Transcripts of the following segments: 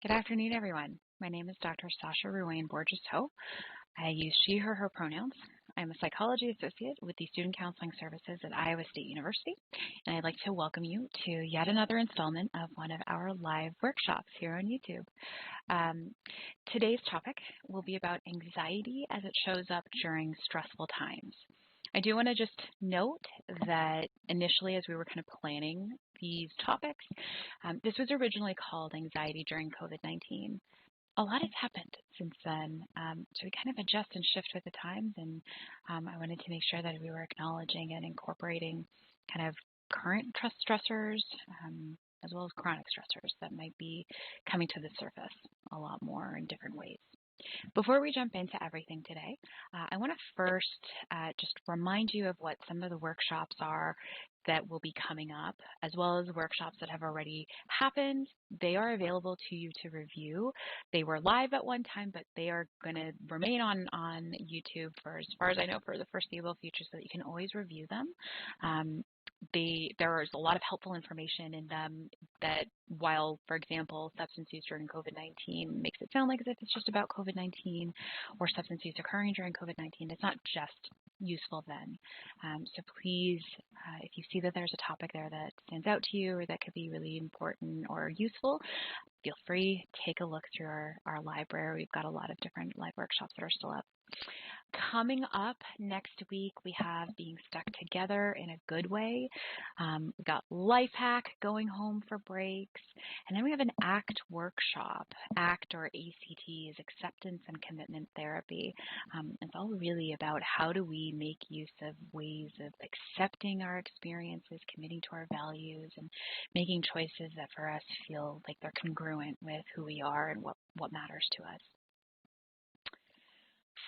Good afternoon, everyone. My name is Dr. Sasha Ruane Borges-Ho. I use she, her pronouns. I'm a psychology associate with the Student Counseling Services at Iowa State University, and I'd like to welcome you to yet another installment of one of our live workshops here on YouTube. Today's topic will be about anxiety as it shows up during stressful times. I do want to just note that initially, as we were kind of planning these topics, this was originally called Anxiety During COVID-19. A lot has happened since then, so we kind of adjust and shift with the times, and I wanted to make sure that we were acknowledging and incorporating kind of current stressors, as well as chronic stressors that might be coming to the surface a lot more in different ways. Before we jump into everything today, I want to first just remind you of what some of the workshops are that will be coming up, as well as workshops that have already happened. They are available to you to review. They were live at one time, but they are going to remain on YouTube for, as far as I know, for the foreseeable future, so that you can always review them. There is a lot of helpful information in them that, while, for example, substance use during COVID-19 makes it sound like as if it's just about COVID-19 or substance use occurring during COVID-19, it's not just useful then. So please, if you see that there's a topic there that stands out to you or that could be really important or useful, feel free, take a look through our library. We've got a lot of different live workshops that are still up. Coming up next week, we have Being Stuck Together in a Good Way. We've got Life Hack, Going Home for Breaks, and then we have an ACT workshop. ACT, or ACT, is Acceptance and Commitment Therapy. It's all really about how do we make use of ways of accepting our experiences, committing to our values, and making choices that for us feel like they're congruent with who we are and what matters to us.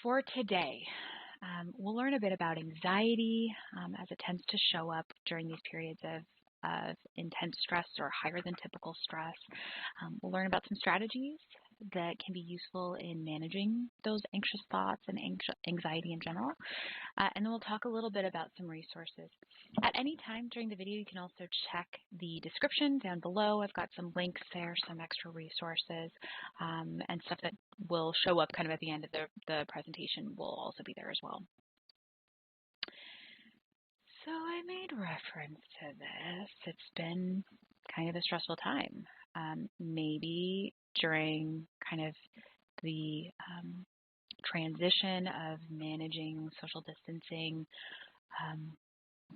For today, we'll learn a bit about anxiety as it tends to show up during these periods of intense stress or higher than typical stress. We'll learn about some strategies that can be useful in managing those anxious thoughts and anxiety in general. And then we'll talk a little bit about some resources. At any time during the video, you can also check the description down below. I've got some links there, some extra resources, and stuff that will show up kind of at the end of the presentation will also be there as well. So I made reference to this. It's been kind of a stressful time. Maybe during kind of the transition of managing social distancing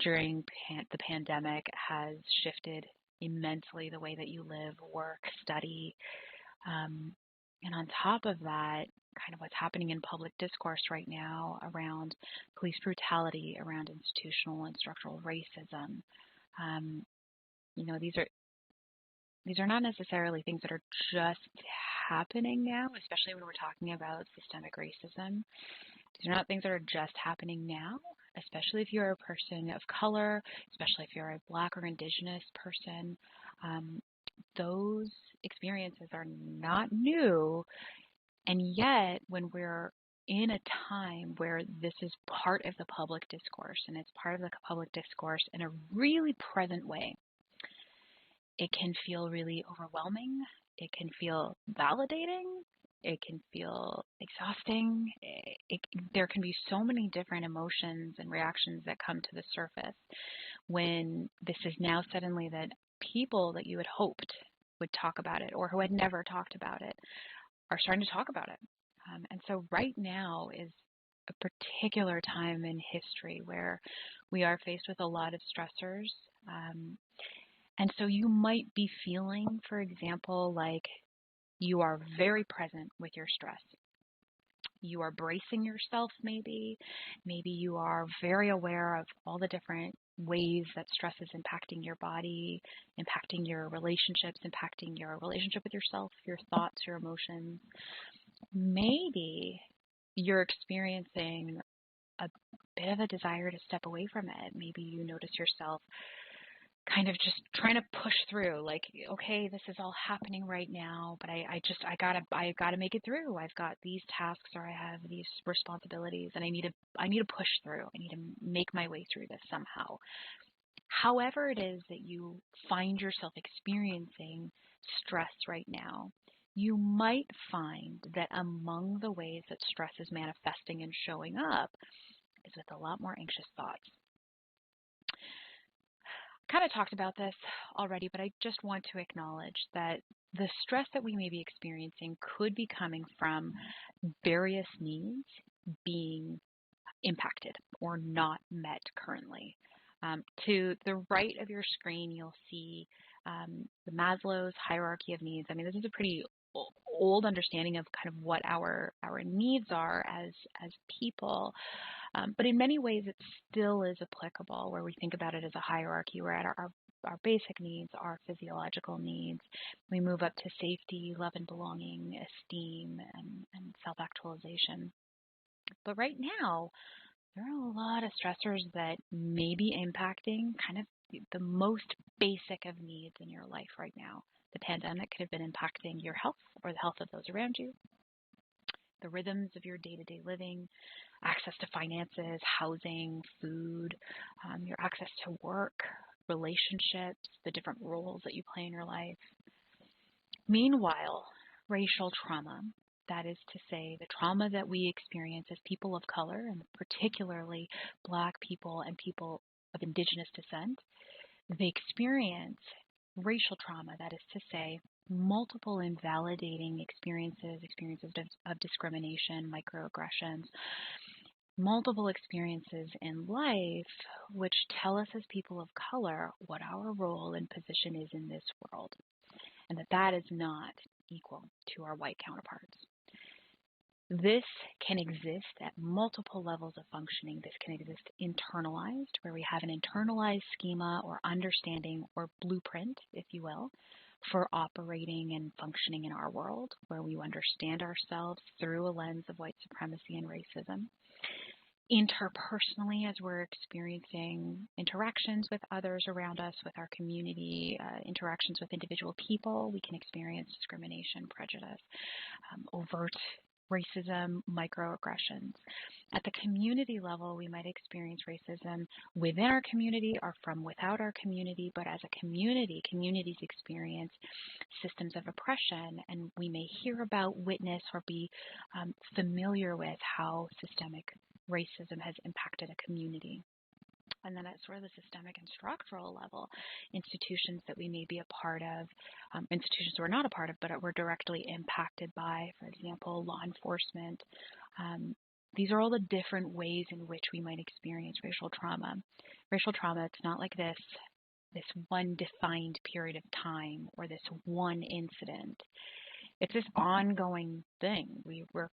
during the pandemic has shifted immensely the way that you live, work, study. And on top of that, kind of what's happening in public discourse right now around police brutality, around institutional and structural racism. These are not necessarily things that are just happening now, especially when we're talking about systemic racism. These are not things that are just happening now, especially if you're a person of color, especially if you're a Black or Indigenous person. Those experiences are not new, and yet when we're in a time where this is part of the public discourse, and it's part of the public discourse in a really present way, it can feel really overwhelming, it can feel validating, it can feel exhausting. There can be so many different emotions and reactions that come to the surface when this is now suddenly that people that you had hoped would talk about it or who had never talked about it are starting to talk about it. And so right now is a particular time in history where we are faced with a lot of stressors. And so you might be feeling, for example, like you are very present with your stress. You are bracing yourself maybe. Maybe you are very aware of all the different ways that stress is impacting your body, impacting your relationships, impacting your relationship with yourself, your thoughts, your emotions. Maybe you're experiencing a bit of a desire to step away from it. Maybe you notice yourself kind of just trying to push through, like, okay, this is all happening right now, but I gotta make it through. I've got these tasks or I have these responsibilities, and I need to push through. I need to make my way through this somehow. However it is that you find yourself experiencing stress right now, you might find that among the ways that stress is manifesting and showing up is with a lot more anxious thoughts. Kind of talked about this already, but I just want to acknowledge that the stress that we may be experiencing could be coming from various needs being impacted or not met currently. To the right of your screen, you'll see the Maslow's hierarchy of needs. I mean, this is a pretty old understanding of kind of what our needs are as people. But in many ways, it still is applicable where we think about it as a hierarchy. We're at our basic needs, our physiological needs. We move up to safety, love and belonging, esteem, and self-actualization. But right now, there are a lot of stressors that may be impacting kind of the most basic of needs in your life right now. The pandemic could have been impacting your health or the health of those around you, the rhythms of your day-to-day living, access to finances, housing, food, your access to work, relationships, the different roles that you play in your life. Meanwhile, racial trauma, that is to say the trauma that we experience as people of color, and particularly Black people and people of Indigenous descent, they experience racial trauma, that is to say multiple invalidating experiences of discrimination, microaggressions, multiple experiences in life which tell us as people of color what our role and position is in this world, and that is not equal to our white counterparts. This can exist at multiple levels of functioning. This can exist internalized, where we have an internalized schema or understanding or blueprint, if you will, for operating and functioning in our world, where we understand ourselves through a lens of white supremacy and racism. Interpersonally, as we're experiencing interactions with others around us, with our community, interactions with individual people, we can experience discrimination, prejudice, overt racism, microaggressions. At the community level, we might experience racism within our community or from without our community, but as a community, communities experience systems of oppression, and we may hear about, witness, or be familiar with how systemic racism has impacted a community. And then at sort of the systemic and structural level, institutions that we may be a part of, institutions we're not a part of, but we're directly impacted by, for example, law enforcement. These are all the different ways in which we might experience racial trauma. Racial trauma, it's not like this one defined period of time or this one incident. It's this ongoing thing. We're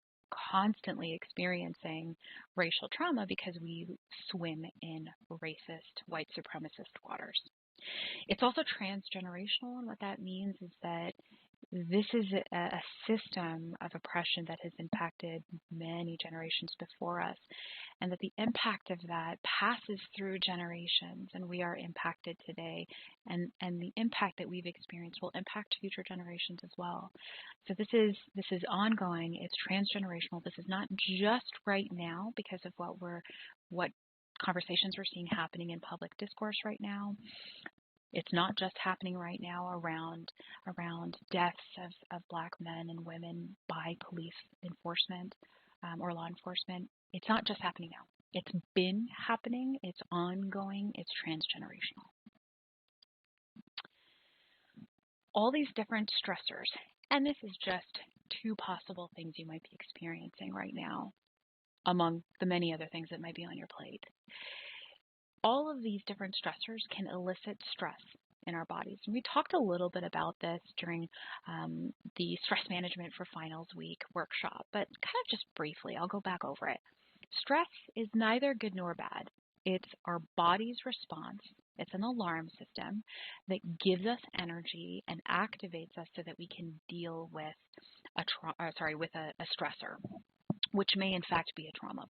constantly experiencing racial trauma because we swim in racist, white supremacist waters. It's also transgenerational, and what that means is that this is a system of oppression that has impacted many generations before us, and that the impact of that passes through generations, and we are impacted today, and the impact that we've experienced will impact future generations as well. So this is ongoing. It's transgenerational. This is not just right now because of what conversations we're seeing happening in public discourse right now. It's not just happening right now around deaths of Black men and women by police enforcement or law enforcement. It's not just happening now. It's been happening. It's ongoing. It's transgenerational. All these different stressors, and this is just two possible things you might be experiencing right now among the many other things that might be on your plate. All of these different stressors can elicit stress in our bodies. And we talked a little bit about this during the Stress Management for Finals Week workshop, but kind of just briefly, I'll go back over it. Stress is neither good nor bad. It's our body's response. It's an alarm system that gives us energy and activates us so that we can deal with a stressor, which may in fact be a trauma.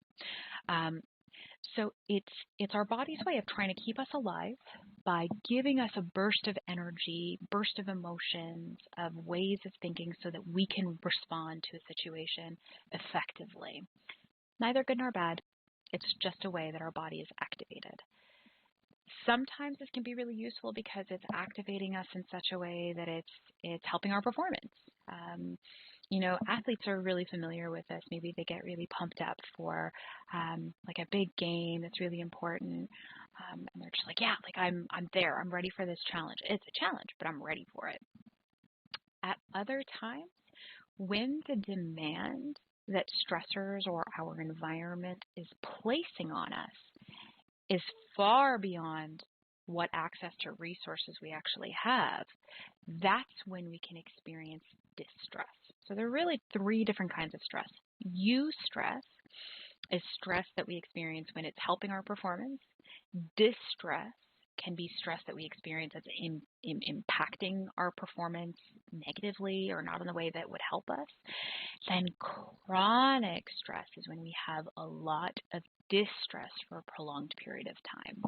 So it's our body's way of trying to keep us alive by giving us a burst of energy, burst of emotions, of ways of thinking so that we can respond to a situation effectively. Neither good nor bad. It's just a way that our body is activated. Sometimes this can be really useful because it's activating us in such a way that it's helping our performance. Athletes are really familiar with this. Maybe they get really pumped up for like a big game that's really important, and they're just like, yeah, like I'm there. I'm ready for this challenge. It's a challenge, but I'm ready for it. At other times, when the demand that stressors or our environment is placing on us is far beyond what access to resources we actually have, that's when we can experience distress. So there are really three different kinds of stress. Eustress is stress that we experience when it's helping our performance. Distress can be stress that we experience as impacting our performance negatively or not in the way that would help us. Then chronic stress is when we have a lot of distress for a prolonged period of time.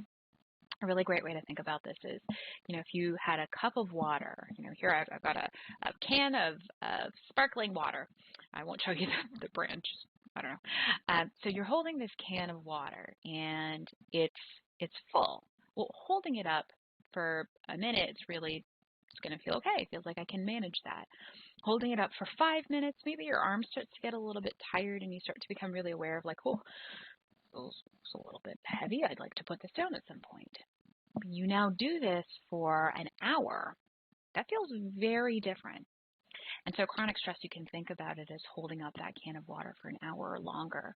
A really great way to think about this is, if you had a cup of water, here I've got a can of sparkling water. I won't show you the brand, just, I don't know. So you're holding this can of water and it's full. Well, holding it up for a minute, it's going to feel okay. It feels like I can manage that. Holding it up for 5 minutes, maybe your arm starts to get a little bit tired and you start to become really aware of like, oh, it's a little bit heavy. I'd like to put this down at some point. You now do this for an hour. That feels very different. And so chronic stress, you can think about it as holding up that can of water for an hour or longer.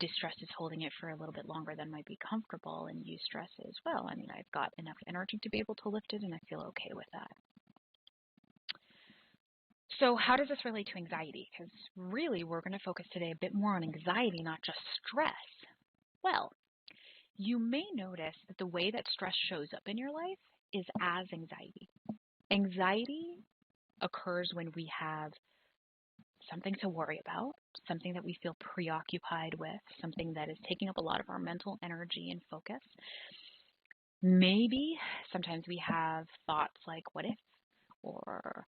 Distress is holding it for a little bit longer than might be comfortable, and eustress is, well, I've got enough energy to be able to lift it, and I feel okay with that. So how does this relate to anxiety? Because really, we're going to focus today a bit more on anxiety, not just stress. Well, you may notice that the way that stress shows up in your life is as anxiety. Anxiety occurs when we have something to worry about, something that we feel preoccupied with, something that is taking up a lot of our mental energy and focus. Maybe sometimes we have thoughts like, what if? Or,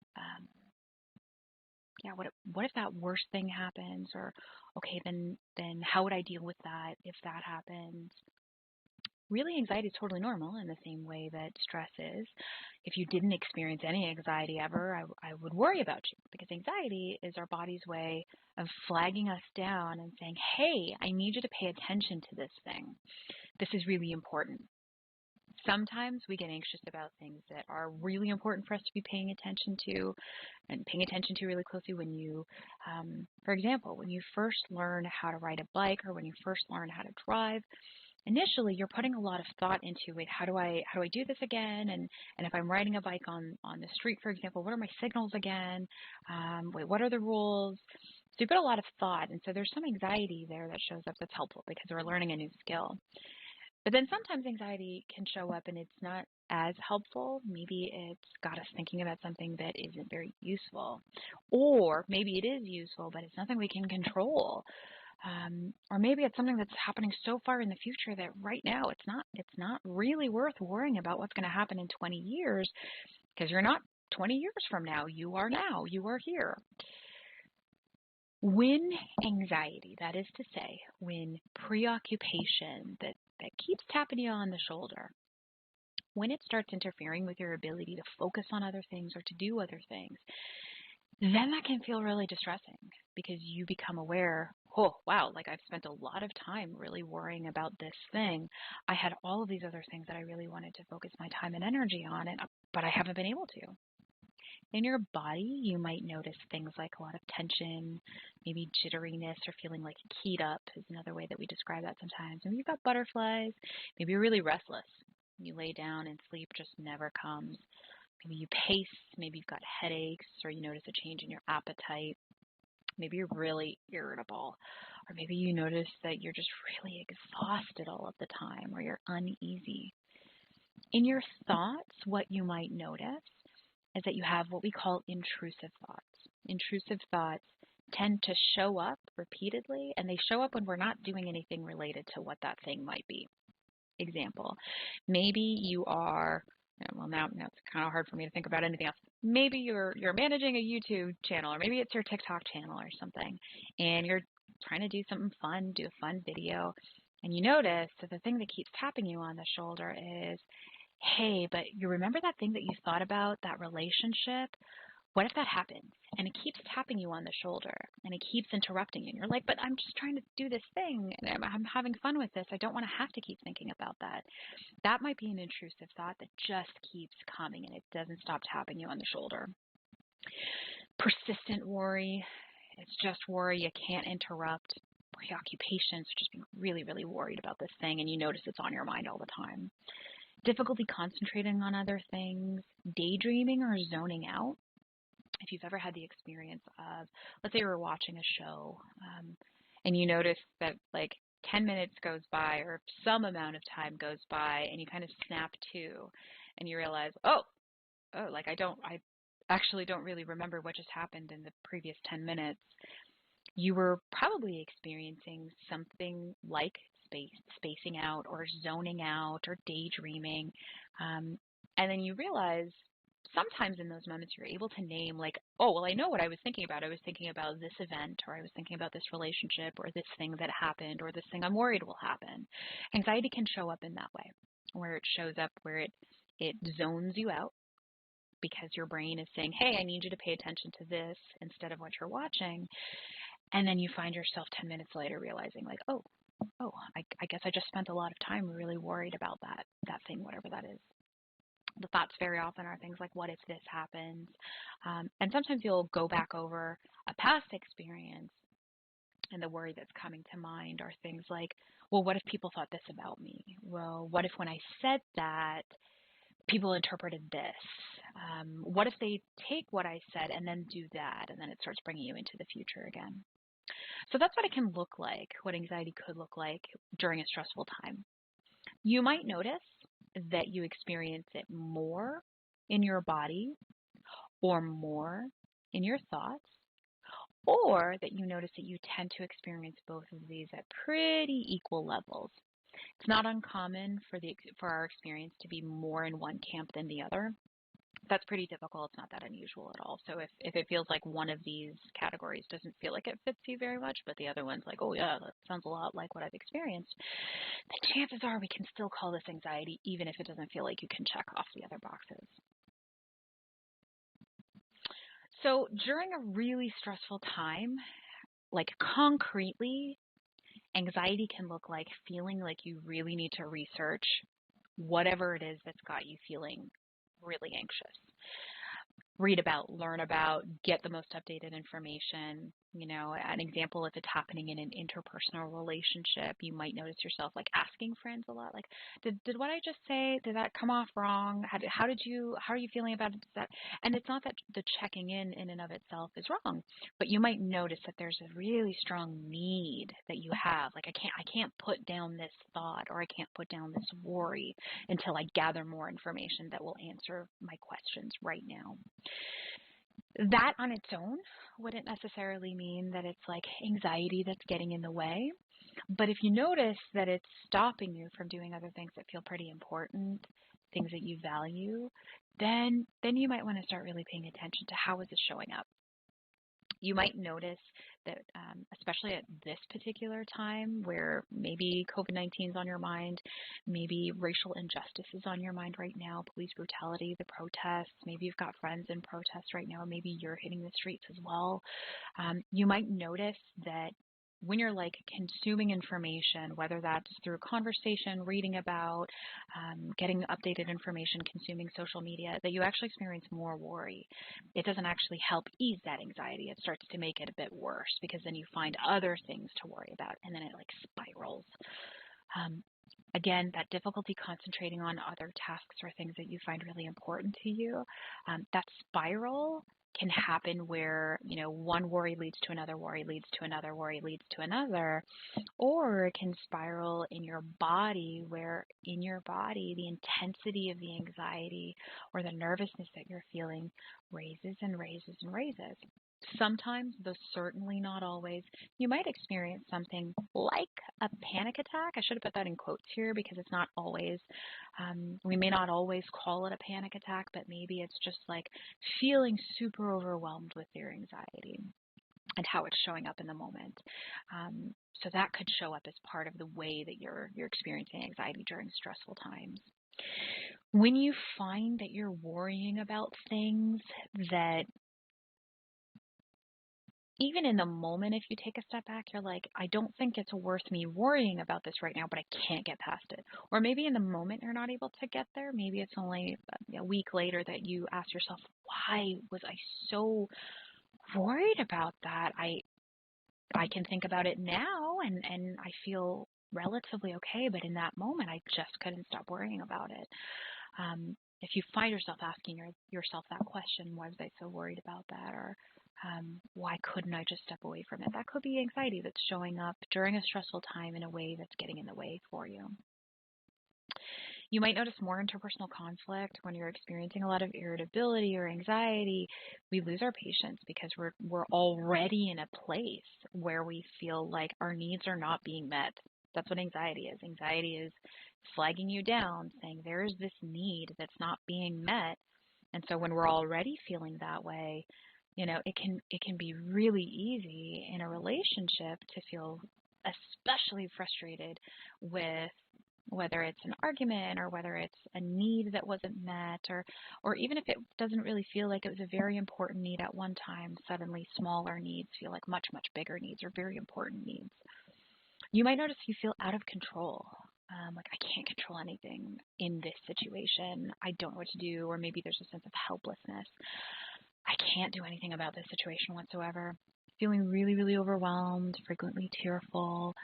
what if that worst thing happens? Or, okay, then how would I deal with that if that happens? Really, anxiety is totally normal in the same way that stress is. If you didn't experience any anxiety ever, I would worry about you, because anxiety is our body's way of flagging us down and saying, hey, I need you to pay attention to this thing. This is really important. Sometimes we get anxious about things that are really important for us to be paying attention to, and paying attention to really closely when you, for example, when you first learn how to ride a bike or when you first learn how to drive. Initially, you're putting a lot of thought into, wait, how do I do this again? And if I'm riding a bike on the street, for example, what are my signals again? Wait, what are the rules? So you put a lot of thought, and so there's some anxiety there that shows up that's helpful because we're learning a new skill. But then sometimes anxiety can show up and it's not as helpful. Maybe it's got us thinking about something that isn't very useful. Or maybe it is useful, but it's nothing we can control. Or maybe it's something that's happening so far in the future that right now it's not really worth worrying about what's going to happen in 20 years, because you're not 20 years from now. You are now. You are here. When anxiety, that is to say, when preoccupation that keeps tapping you on the shoulder, when it starts interfering with your ability to focus on other things or to do other things, then that can feel really distressing, because you become aware, oh, wow, like I've spent a lot of time really worrying about this thing. I had all of these other things that I really wanted to focus my time and energy on, but I haven't been able to. In your body, you might notice things like a lot of tension, maybe jitteriness or feeling like keyed up is another way that we describe that sometimes. Maybe you've got butterflies. Maybe you're really restless. You lay down and sleep just never comes. Maybe you pace, maybe you've got headaches, or you notice a change in your appetite. Maybe you're really irritable, or maybe you notice that you're just really exhausted all of the time, or you're uneasy. In your thoughts, what you might notice is that you have what we call intrusive thoughts. Intrusive thoughts tend to show up repeatedly, and they show up when we're not doing anything related to what that thing might be. Example, maybe you are, well, now it's kind of hard for me to think about anything else. Maybe you're managing a YouTube channel, or maybe it's your TikTok channel or something, and you're trying to do something fun, do a fun video, And you notice that the thing that keeps tapping you on the shoulder is, hey, but you remember that thing that you thought about, that relationship? What if that happens? And it keeps tapping you on the shoulder and it keeps interrupting you. And you're like, but I'm just trying to do this thing and I'm having fun with this. I don't want to have to keep thinking about that. That might be an intrusive thought that just keeps coming and it doesn't stop tapping you on the shoulder. Persistent worry, it's just worry you can't interrupt. Preoccupations, just being really, really worried about this thing and you notice it's on your mind all the time. Difficulty concentrating on other things, daydreaming or zoning out. If you've ever had the experience of, let's say you were watching a show and you notice that like 10 minutes goes by or some amount of time goes by and you kind of snap to and you realize, like I actually don't really remember what just happened in the previous 10 minutes. You were probably experiencing something like spacing out or zoning out or daydreaming. And then you realize sometimes in those moments you're able to name like, oh, well, I know what I was thinking about. I was thinking about this event or I was thinking about this relationship or this thing that happened or this thing I'm worried will happen. Anxiety can show up in that way, where it shows up where it zones you out because your brain is saying, hey, I need you to pay attention to this instead of what you're watching. And then you find yourself 10 minutes later realizing like, I guess I just spent a lot of time really worried about that thing, whatever that is. The thoughts very often are things like, what if this happens? And sometimes you'll go back over a past experience and the worry that's coming to mind are things like, well, what if people thought this about me? Well, what if when I said that, people interpreted this? What if they take what I said and then do that? And then it starts bringing you into the future again. So that's what it can look like, what anxiety could look like during a stressful time. You might notice that you experience it more in your body or more in your thoughts, or that you notice that you tend to experience both of these at pretty equal levels. It's not uncommon for our experience to be more in one camp than the other. That's pretty typical. It's not that unusual at all. So if it feels like one of these categories doesn't feel like it fits you very much, but the other one's like, oh yeah, that sounds a lot like what I've experienced, then chances are we can still call this anxiety even if it doesn't feel like you can check off the other boxes. So during a really stressful time, like concretely, anxiety can look like feeling like you really need to research whatever it is that's got you feeling really anxious. Read about, learn about, get the most updated information. You know, an example, if it's happening in an interpersonal relationship, you might notice yourself like asking friends a lot, like, did what I just say, did that come off wrong? How are you feeling about it? And it's not that the checking in and of itself is wrong, but you might notice that there's a really strong need that you have. Like, I can't put down this thought or I can't put down this worry until I gather more information that will answer my questions right now. That on its own wouldn't necessarily mean that it's like anxiety that's getting in the way. But if you notice that it's stopping you from doing other things that feel pretty important, things that you value, then you might want to start really paying attention to how is it showing up. You might notice that, especially at this particular time where maybe COVID-19 is on your mind, maybe racial injustice is on your mind right now, police brutality, the protests, maybe you've got friends in protests right now, maybe you're hitting the streets as well. You might notice that when you're like consuming information, whether that's through conversation, reading about, getting updated information, consuming social media, that you actually experience more worry. It doesn't actually help ease that anxiety. It starts to make it a bit worse because then you find other things to worry about and then it like spirals. Again, that difficulty concentrating on other tasks or things that you find really important to you, that spiral can happen where, you know, one worry leads to another worry, leads to another worry, leads to another, or it can spiral in your body where in your body the intensity of the anxiety or the nervousness that you're feeling raises and raises and raises. Sometimes, though certainly not always, you might experience something like a panic attack. I should have put that in quotes here because it's not always, we may not always call it a panic attack, but maybe it's just like feeling super overwhelmed with your anxiety and how it's showing up in the moment. So that could show up as part of the way that you're experiencing anxiety during stressful times. When you find that you're worrying about things that even in the moment, if you take a step back, you're like, I don't think it's worth me worrying about this right now, but I can't get past it. Or maybe in the moment you're not able to get there. Maybe it's only a week later that you ask yourself, why was I so worried about that? I can think about it now and I feel relatively okay, but in that moment, I just couldn't stop worrying about it. If you find yourself asking yourself that question, why was I so worried about that? Or why couldn't I just step away from it? That could be anxiety that's showing up during a stressful time in a way that's getting in the way for you. You might notice more interpersonal conflict when you're experiencing a lot of irritability or anxiety. We lose our patience because we're already in a place where we feel like our needs are not being met. That's what anxiety is. Anxiety is flagging you down, saying there is this need that's not being met. And so when we're already feeling that way, it can be really easy in a relationship to feel especially frustrated with whether it's an argument or whether it's a need that wasn't met, or even if it doesn't really feel like it was a very important need at one time, suddenly smaller needs feel like much, much bigger needs or very important needs. You might notice you feel out of control. Like, I can't control anything in this situation. I don't know what to do, or maybe there's a sense of helplessness. I can't do anything about this situation whatsoever. Feeling really, really overwhelmed, frequently tearful.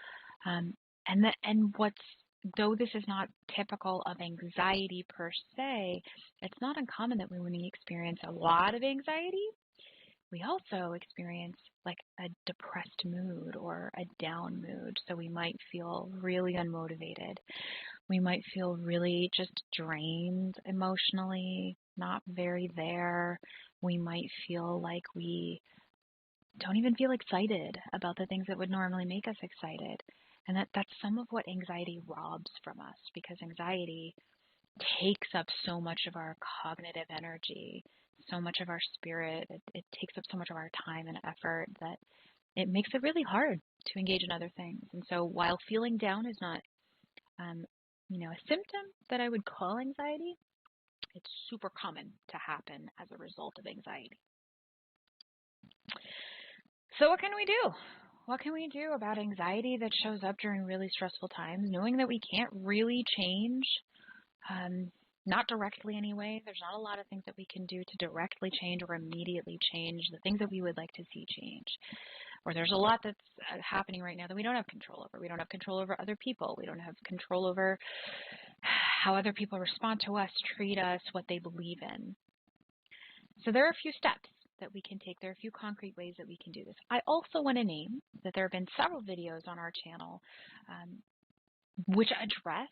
Though this is not typical of anxiety per se, it's not uncommon that when we experience a lot of anxiety, we also experience like a depressed mood or a down mood. So we might feel really unmotivated. We might feel really just drained emotionally, not very there. We might feel like we don't even feel excited about the things that would normally make us excited. And that's some of what anxiety robs from us, because anxiety takes up so much of our cognitive energy, so much of our spirit. It takes up so much of our time and effort that it makes it really hard to engage in other things. And so while feeling down is not, a symptom that I would call anxiety, it's super common to happen as a result of anxiety. So what can we do? What can we do about anxiety that shows up during really stressful times, knowing that we can't really change, not directly anyway? There's not a lot of things that we can do to directly change or immediately change the things that we would like to see change. Or there's a lot that's happening right now that we don't have control over. We don't have control over other people. We don't have control over how other people respond to us, treat us, what they believe in. So there are a few steps that we can take. There are a few concrete ways that we can do this. I also want to name that there have been several videos on our channel which address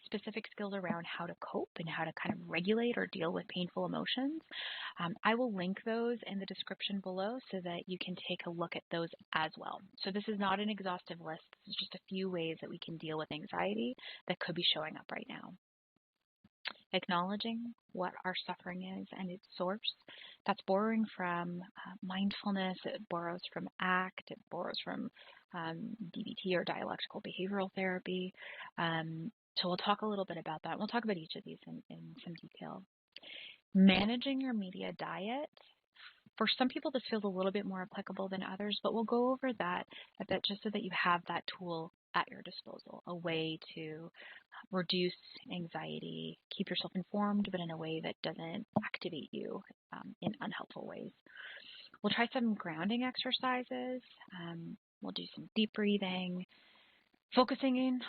specific skills around how to cope and how to kind of regulate or deal with painful emotions. I will link those in the description below so that you can take a look at those as well. So this is not an exhaustive list. This is just a few ways that we can deal with anxiety that could be showing up right now. Acknowledging what our suffering is and its source. That's borrowing from mindfulness, it borrows from ACT, it borrows from DBT or dialectical behavioral therapy. So we'll talk a little bit about that. We'll talk about each of these in some detail. Managing your media diet. For some people, this feels a little bit more applicable than others, but we'll go over that a bit just so that you have that tool at your disposal, a way to reduce anxiety, keep yourself informed, but in a way that doesn't activate you in unhelpful ways. We'll try some grounding exercises. We'll do some deep breathing. Focusing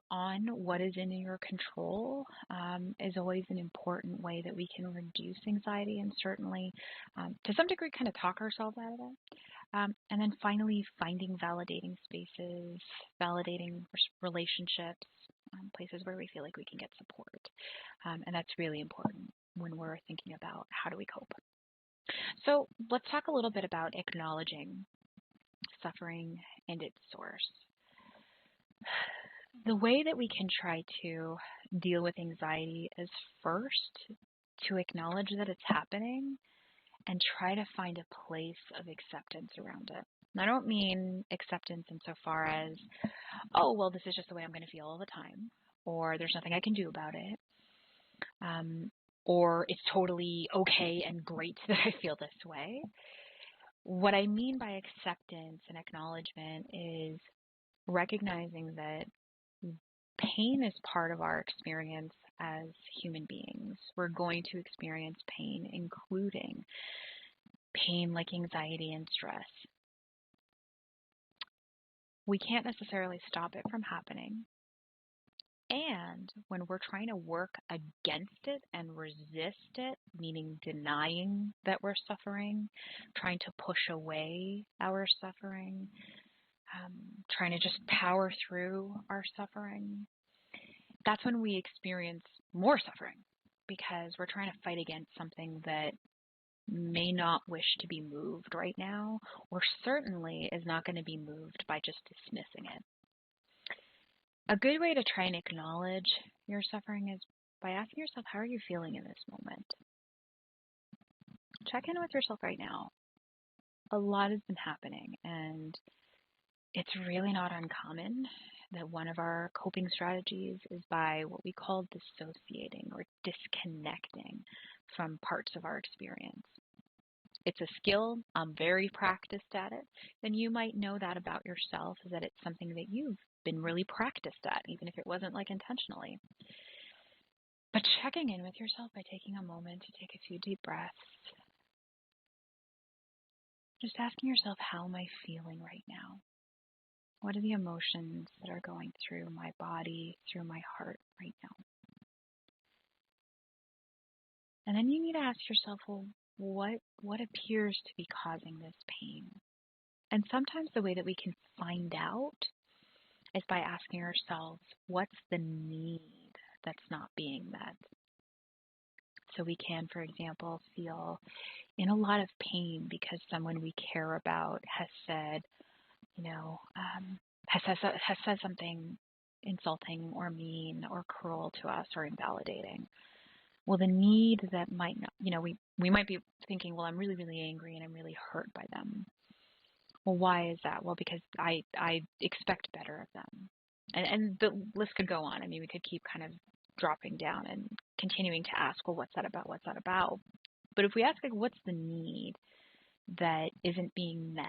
on what is in your control is always an important way that we can reduce anxiety and certainly, to some degree, kind of talk ourselves out of it. And then finally, finding validating spaces, validating relationships, places where we feel like we can get support. And that's really important when we're thinking about how do we cope. So let's talk a little bit about acknowledging suffering and its source. The way that we can try to deal with anxiety is first to acknowledge that it's happening and try to find a place of acceptance around it. And I don't mean acceptance insofar as, oh, well, this is just the way I'm going to feel all the time, or there's nothing I can do about it, or it's totally okay and great that I feel this way. What I mean by acceptance and acknowledgement is recognizing that pain is part of our experience as human beings. We're going to experience pain, including pain like anxiety and stress. We can't necessarily stop it from happening. And when we're trying to work against it and resist it, meaning denying that we're suffering, trying to push away our suffering, trying to just power through our suffering, that's when we experience more suffering because we're trying to fight against something that may not wish to be moved right now, or certainly is not going to be moved by just dismissing it. A good way to try and acknowledge your suffering is by asking yourself, how are you feeling in this moment? Check in with yourself right now. A lot has been happening, and it's really not uncommon that one of our coping strategies is by what we call dissociating or disconnecting from parts of our experience. It's a skill. I'm very practiced at it. Then you might know that about yourself, is that it's something that you've been really practiced at, even if it wasn't like intentionally. But checking in with yourself by taking a moment to take a few deep breaths, just asking yourself, how am I feeling right now? What are the emotions that are going through my body, through my heart right now? And then you need to ask yourself, well, what appears to be causing this pain? And sometimes the way that we can find out is by asking ourselves, what's the need that's not being met? So we can, for example, feel in a lot of pain because someone we care about has said, has said something insulting or mean or cruel to us or invalidating. Well, the need that might not, we might be thinking, well, I'm really, really angry and I'm really hurt by them. Well, why is that? Well, because I expect better of them. And the list could go on. I mean, we could keep kind of dropping down and continuing to ask, well, what's that about? What's that about? But if we ask, like, what's the need that isn't being met?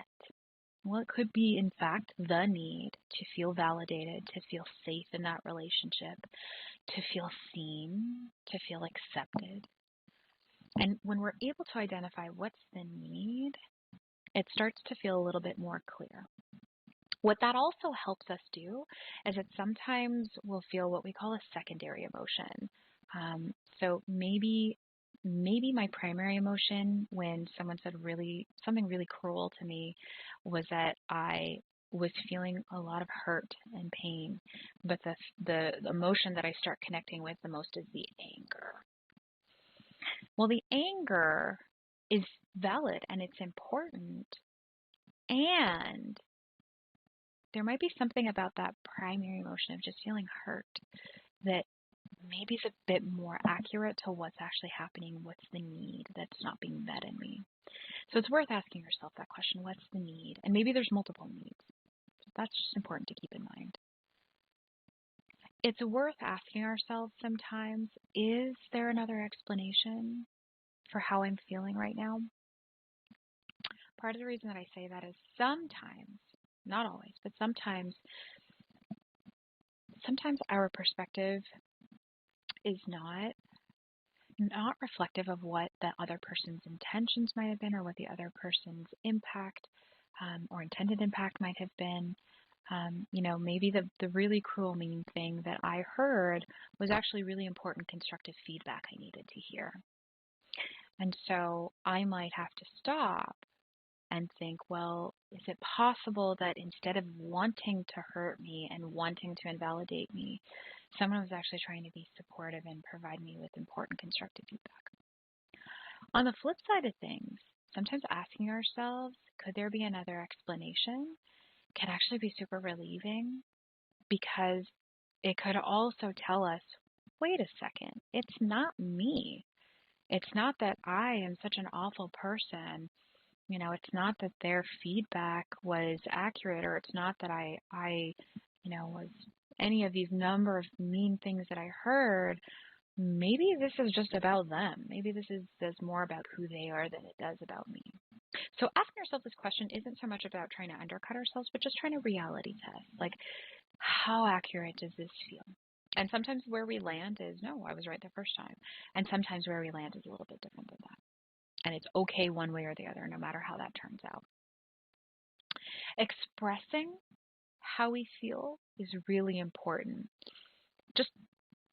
Well, it could be, in fact, the need to feel validated, to feel safe in that relationship, to feel seen, to feel accepted. And when we're able to identify what's the need, it starts to feel a little bit more clear. What that also helps us do is that sometimes we'll feel what we call a secondary emotion. So maybe my primary emotion when someone said something really cruel to me was that I was feeling a lot of hurt and pain, but the emotion that I start connecting with the most is the anger. Well, the anger is valid and it's important, and there might be something about that primary emotion of just feeling hurt that maybe is a bit more accurate to what's actually happening, what's the need that's not being met in me. So it's worth asking yourself that question, what's the need? And maybe there's multiple needs. So that's just important to keep in mind. It's worth asking ourselves sometimes, is there another explanation for how I'm feeling right now? Part of the reason that I say that is sometimes, not always, but sometimes our perspective is not reflective of what the other person's intentions might have been or what the other person's impact or intended impact might have been. Maybe the really cruel, mean thing that I heard was actually really important constructive feedback I needed to hear. And so I might have to stop and think, well, is it possible that instead of wanting to hurt me and wanting to invalidate me, someone was actually trying to be supportive and provide me with important constructive feedback? On the flip side of things, sometimes asking ourselves, could there be another explanation, can actually be super relieving, because it could also tell us, wait a second, it's not me. It's not that I am such an awful person It's not that their feedback was accurate, or it's not that was any of these number of mean things that I heard. Maybe this is just about them. Maybe this says more about who they are than it does about me. So asking yourself this question isn't so much about trying to undercut ourselves, but just trying to reality test. Like, how accurate does this feel? And sometimes where we land is, no, I was right the first time. And sometimes where we land is a little bit different than that. And it's okay one way or the other, no matter how that turns out. Expressing how we feel is really important. Just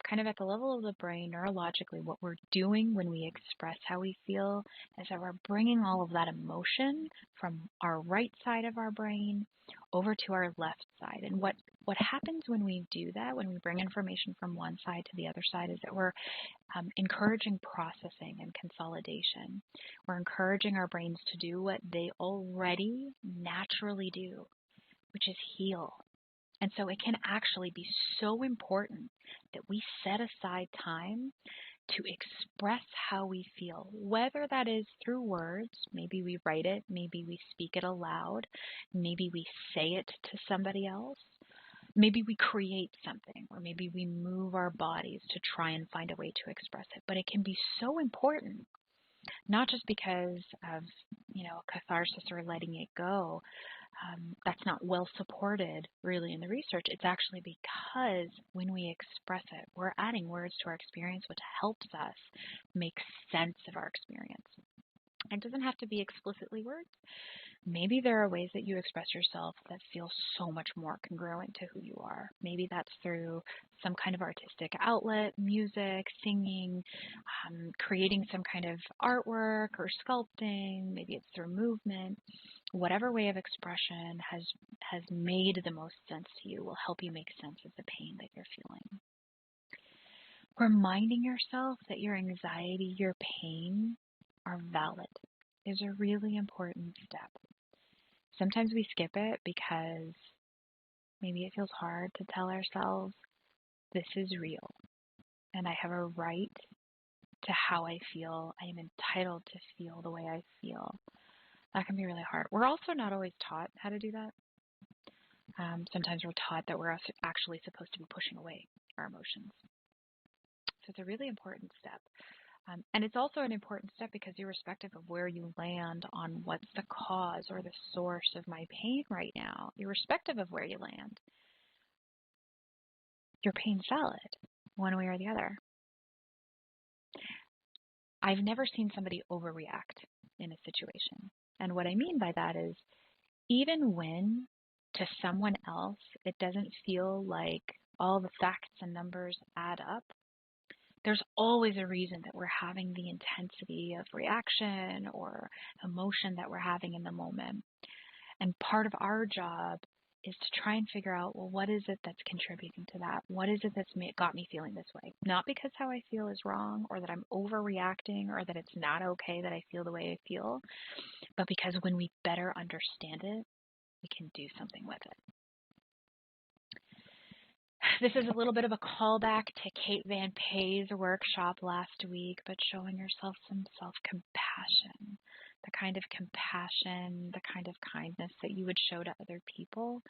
kind of at the level of the brain, neurologically, what we're doing when we express how we feel is that we're bringing all of that emotion from our right side of our brain over to our left side. And what happens when we do that, when we bring information from one side to the other side, is that we're encouraging processing and consolidation. We're encouraging our brains to do what they already naturally do, which is heal. And so it can actually be so important that we set aside time to express how we feel, whether that is through words. Maybe we write it, maybe we speak it aloud, maybe we say it to somebody else, maybe we create something, or maybe we move our bodies to try and find a way to express it. But it can be so important, not just because of, catharsis or letting it go. That's not well supported really in the research. It's actually because when we express it, we're adding words to our experience, which helps us make sense of our experience. It doesn't have to be explicitly words. Maybe there are ways that you express yourself that feel so much more congruent to who you are. Maybe that's through some kind of artistic outlet, music, singing, creating some kind of artwork or sculpting. Maybe it's through movement. Whatever way of expression has made the most sense to you will help you make sense of the pain that you're feeling. Reminding yourself that your anxiety, your pain are valid is a really important step. Sometimes we skip it because maybe it feels hard to tell ourselves this is real and I have a right to how I feel. I am entitled to feel the way I feel. That can be really hard. We're also not always taught how to do that. Sometimes we're taught that we're actually supposed to be pushing away our emotions. So it's a really important step. And it's also an important step because irrespective of where you land on what's the cause or the source of my pain right now, irrespective of where you land, your pain's valid one way or the other. I've never seen somebody overreact in a situation. And what I mean by that is even when to someone else it doesn't feel like all the facts and numbers add up, there's always a reason that we're having the intensity of reaction or emotion that we're having in the moment. And part of our job is to try and figure out, well, what is it that's contributing to that? What is it that's got me feeling this way? Not because how I feel is wrong or that I'm overreacting or that it's not okay that I feel the way I feel, but because when we better understand it, we can do something with it. This is a little bit of a callback to Kate Van Pay's workshop last week, but showing yourself some self-compassion, the kind of compassion, the kind of kindness that you would show to other people.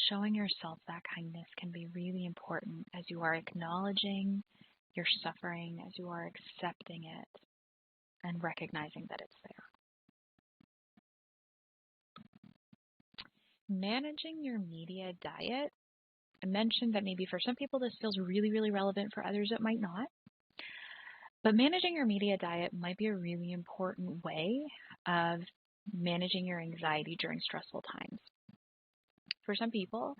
Showing yourself that kindness can be really important as you are acknowledging your suffering, as you are accepting it, and recognizing that it's there. Managing your media diet. I mentioned that maybe for some people this feels really, really relevant. For others, it might not. But managing your media diet might be a really important way of managing your anxiety during stressful times. For some people,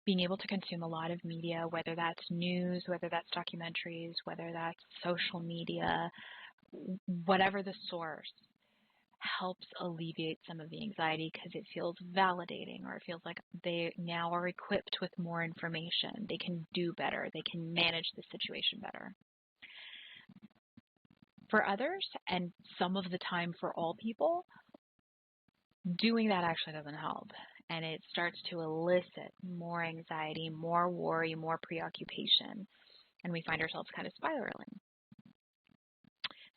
being able to consume a lot of media, whether that's news, whether that's documentaries, whether that's social media, whatever the source, helps alleviate some of the anxiety because it feels validating, or it feels like they now are equipped with more information. They can do better. They can manage the situation better. For others, and some of the time for all people, doing that actually doesn't help. And it starts to elicit more anxiety, more worry, more preoccupation, and we find ourselves kind of spiraling.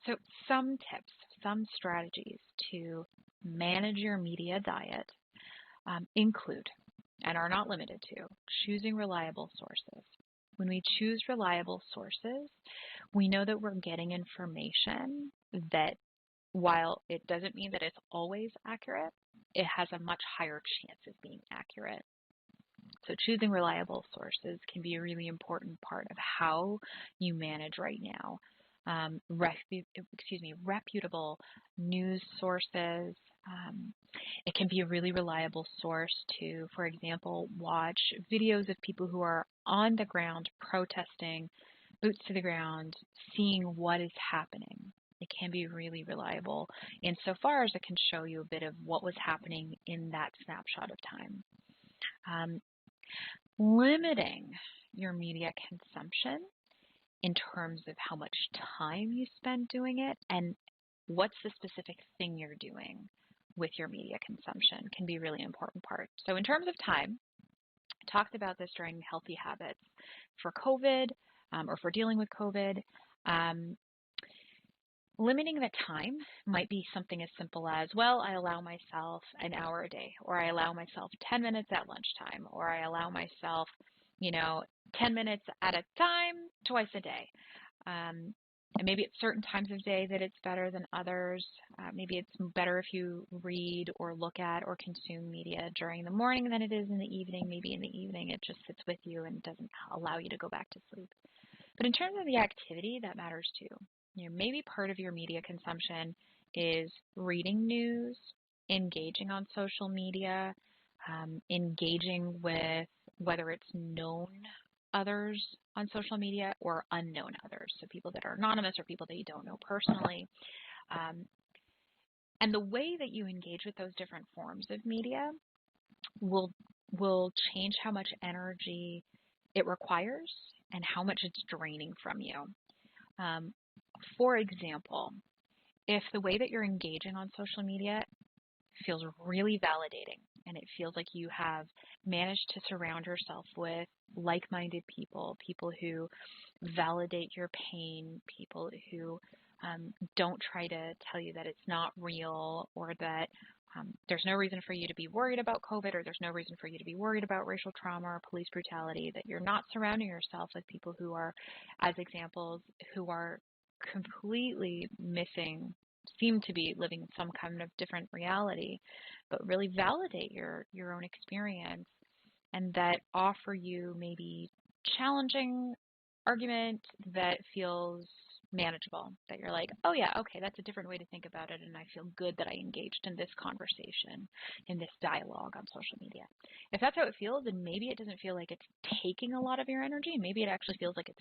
So some tips, some strategies to manage your media diet include, and are not limited to, choosing reliable sources. When we choose reliable sources, we know that we're getting information that, while it doesn't mean that it's always accurate, it has a much higher chance of being accurate. So choosing reliable sources can be a really important part of how you manage right now. Reputable news sources. It can be a really reliable source to, for example, watch videos of people who are on the ground protesting, boots to the ground, seeing what is happening. It can be really reliable insofar as it can show you a bit of what was happening in that snapshot of time. Limiting your media consumption in terms of how much time you spend doing it and what's the specific thing you're doing with your media consumption can be a really important part. So in terms of time, I talked about this during Healthy Habits for COVID or for dealing with COVID. Limiting the time might be something as simple as, well, I allow myself an hour a day, or I allow myself 10 minutes at lunchtime, or I allow myself, 10 minutes at a time, twice a day. And maybe at certain times of day that it's better than others. Maybe it's better if you read or look at or consume media during the morning than it is in the evening. Maybe in the evening it just sits with you and doesn't allow you to go back to sleep. But in terms of the activity, that matters too. Maybe part of your media consumption is reading news, engaging on social media, engaging with whether it's known others on social media or unknown others, so people that are anonymous or people that you don't know personally. And the way that you engage with those different forms of media will change how much energy it requires and how much it's draining from you. For example, if the way that you're engaging on social media feels really validating and it feels like you have managed to surround yourself with like-minded people, people who validate your pain, people who don't try to tell you that it's not real or that there's no reason for you to be worried about COVID or there's no reason for you to be worried about racial trauma or police brutality, that you're not surrounding yourself with people who are, as examples, who are completely missing, seem to be living in some kind of different reality, but really validate your own experience and that offer you maybe challenging argument that feels manageable, that you're like, oh yeah, okay, that's a different way to think about it, and I feel good that I engaged in this conversation, in this dialogue on social media. If that's how it feels, then maybe it doesn't feel like it's taking a lot of your energy. Maybe it actually feels like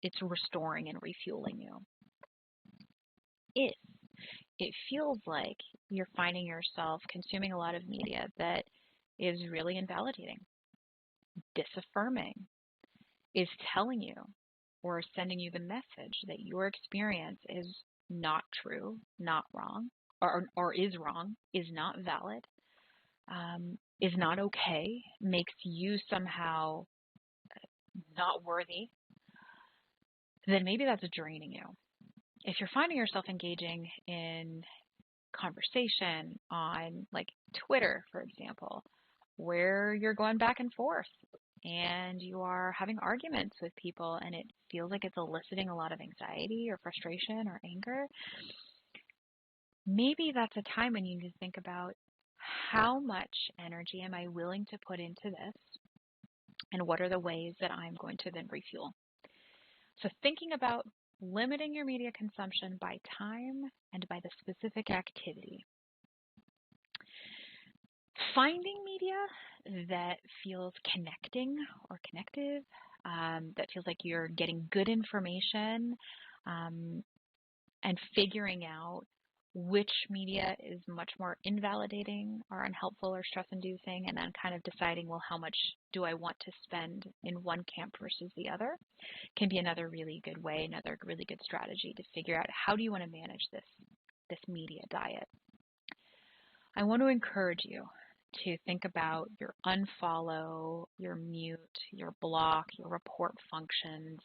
it's restoring and refueling you. If it feels like you're finding yourself consuming a lot of media that is really invalidating, disaffirming, is telling you or sending you the message that your experience is not true, not wrong, or is wrong, is not valid, is not okay, makes you somehow not worthy, then maybe that's draining you. If you're finding yourself engaging in conversation on like Twitter, for example, where you're going back and forth and you are having arguments with people and it feels like it's eliciting a lot of anxiety or frustration or anger, maybe that's a time when you need to think about how much energy am I willing to put into this and what are the ways that I'm going to then refuel. So thinking about limiting your media consumption by time and by the specific activity. Finding media that feels connecting or connective, that feels like you're getting good information, and figuring out which media is much more invalidating or unhelpful or stress-inducing, and then kind of deciding, well, how much do I want to spend in one camp versus the other, can be another really good way, another really good strategy to figure out how do you want to manage this media diet. I want to encourage you to think about your unfollow, your mute, your block, your report functions,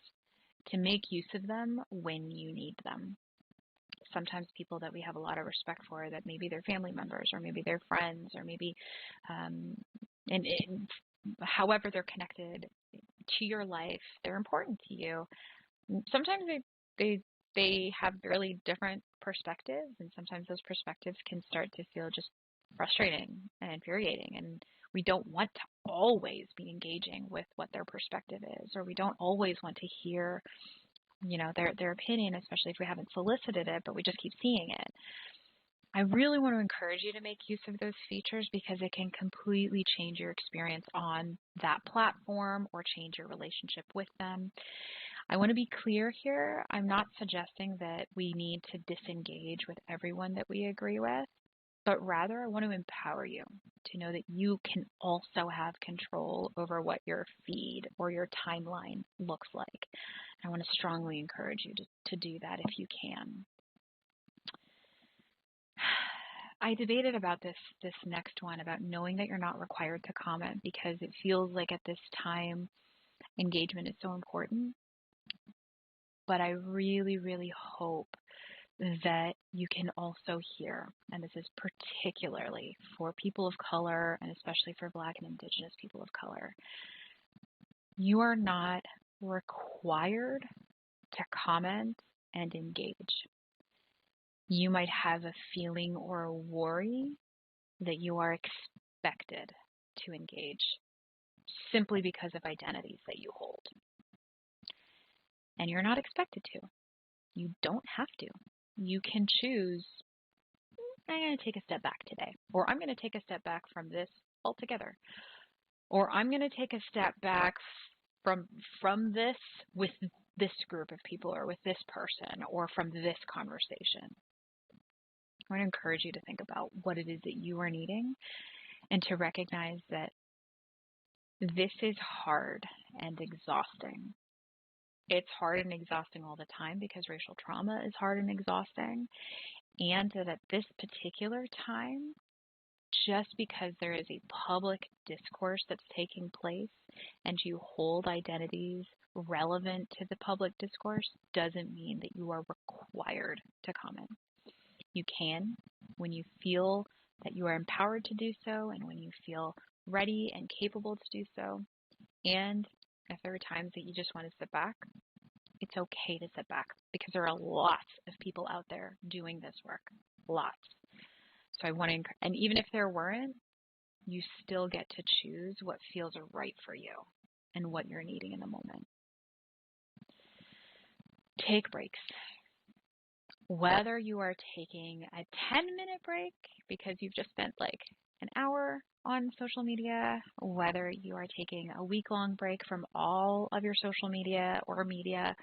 to make use of them when you need them. sometimes people that we have a lot of respect for, that maybe they're family members or maybe they're friends or maybe and however they're connected to your life, they're important to you. Sometimes they have really different perspectives, and sometimes those perspectives can start to feel just frustrating and infuriating, and we don't want to always be engaging with what their perspective is, or we don't always want to hear, their opinion, especially if we haven't solicited it, but we just keep seeing it. I really want to encourage you to make use of those features because it can completely change your experience on that platform or change your relationship with them. I want to be clear here. I'm not suggesting that we need to disengage with everyone that we agree with, but rather I want to empower you to know that you can also have control over what your feed or your timeline looks like. I want to strongly encourage you to do that if you can. I debated about this next one, about knowing that you're not required to comment, because it feels like at this time engagement is so important. But I really, really hope that you can also hear, and this is particularly for people of color and especially for Black and Indigenous people of color, you are not required to comment and engage. You might have a feeling or a worry that you are expected to engage simply because of identities that you hold. And you're not expected to. You don't have to. You can choose, I'm going to take a step back today, or I'm going to take a step back from this altogether, or I'm going to take a step back from this with this group of people or with this person or from this conversation. I want to encourage you to think about what it is that you are needing and to recognize that this is hard and exhausting. It's hard and exhausting all the time because racial trauma is hard and exhausting, and that at this particular time, just because there is a public discourse that's taking place and you hold identities relevant to the public discourse doesn't mean that you are required to comment. You can when you feel that you are empowered to do so and when you feel ready and capable to do so. And if there are times that you just want to sit back, it's okay to sit back because there are lots of people out there doing this work. Lots. So I want to, and even if there weren't, you still get to choose what feels right for you and what you're needing in the moment. Take breaks. Whether you are taking a 10-minute break because you've just spent like an hour on social media, whether you are taking a week-long break from all of your social media or media,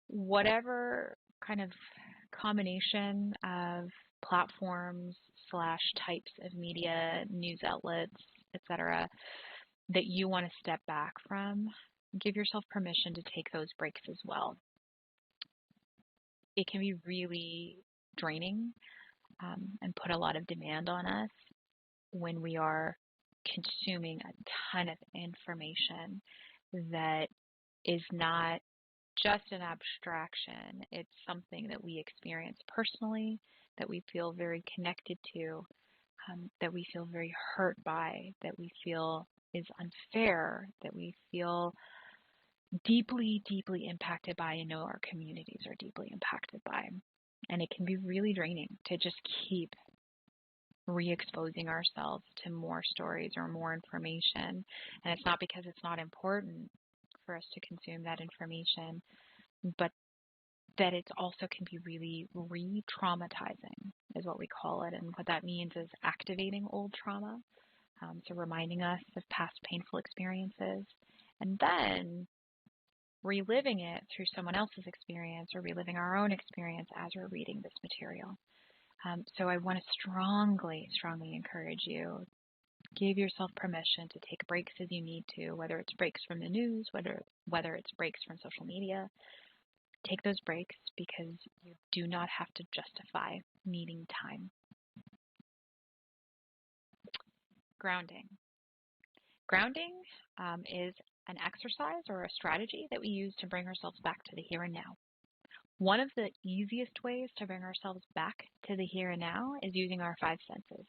whatever kind of combination of platforms / types of media, news outlets, etc., that you want to step back from, give yourself permission to take those breaks as well. It can be really draining and put a lot of demand on us when we are consuming a ton of information that is not just an abstraction. It's something that we experience personally, that we feel very connected to, that we feel very hurt by, that we feel is unfair, that we feel deeply, deeply impacted by, and know our communities are deeply impacted by. And it can be really draining to just keep re-exposing ourselves to more stories or more information. And it's not because it's not important for us to consume that information, but that it also can be really re-traumatizing is what we call it. And what that means is activating old trauma, so reminding us of past painful experiences, and then reliving it through someone else's experience or reliving our own experience as we're reading this material. So I want to strongly, strongly encourage you, give yourself permission to take breaks as you need to, whether it's breaks from the news, whether it's breaks from social media. Take those breaks because you do not have to justify needing time. Grounding. Grounding is an exercise or a strategy that we use to bring ourselves back to the here and now. One of the easiest ways to bring ourselves back to the here and now is using our five senses.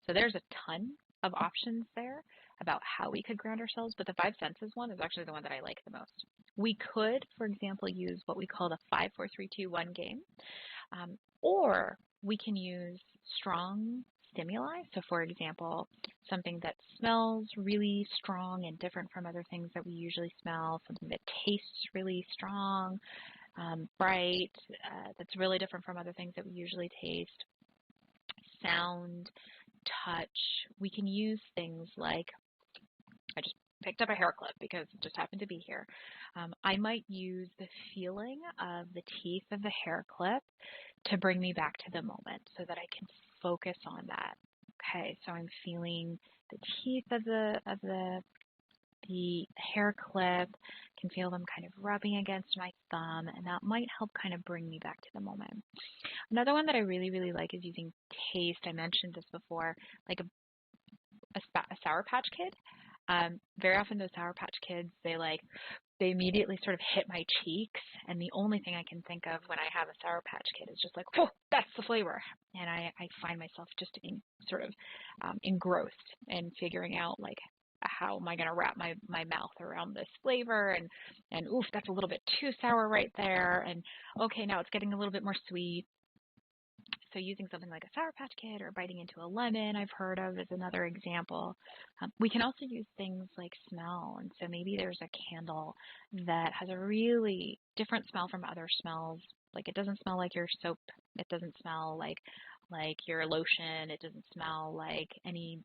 So there's a ton of options there about how we could ground ourselves, but the five senses one is actually the one that I like the most. We could, for example, use what we call the 5, 4, 3, 2, 1 game, or we can use strong stimuli. So for example, something that smells really strong and different from other things that we usually smell, something that tastes really strong, bright, that's really different from other things that we usually taste, sound, touch. We can use things like, I just picked up a hair clip because it just happened to be here. I might use the feeling of the teeth of the hair clip to bring me back to the moment so that I can focus on that. Okay, so I'm feeling the teeth of the hair clip, can feel them kind of rubbing against my thumb, and that might help kind of bring me back to the moment. Another one that I really, really like is using taste. I mentioned this before, like a Sour Patch Kid. Very often those Sour Patch Kids, they immediately sort of hit my cheeks, and the only thing I can think of when I have a Sour Patch Kid is just like, whoa, that's the flavor. And I find myself just engrossed in figuring out like, how am I going to wrap my mouth around this flavor, and oof, that's a little bit too sour right there, and okay, now it's getting a little bit more sweet. So using something like a Sour Patch Kid or biting into a lemon, I've heard of, is another example. We can also use things like smell, and so maybe there's a candle that has a really different smell from other smells. Like it doesn't smell like your soap, it doesn't smell like your lotion, it doesn't smell like any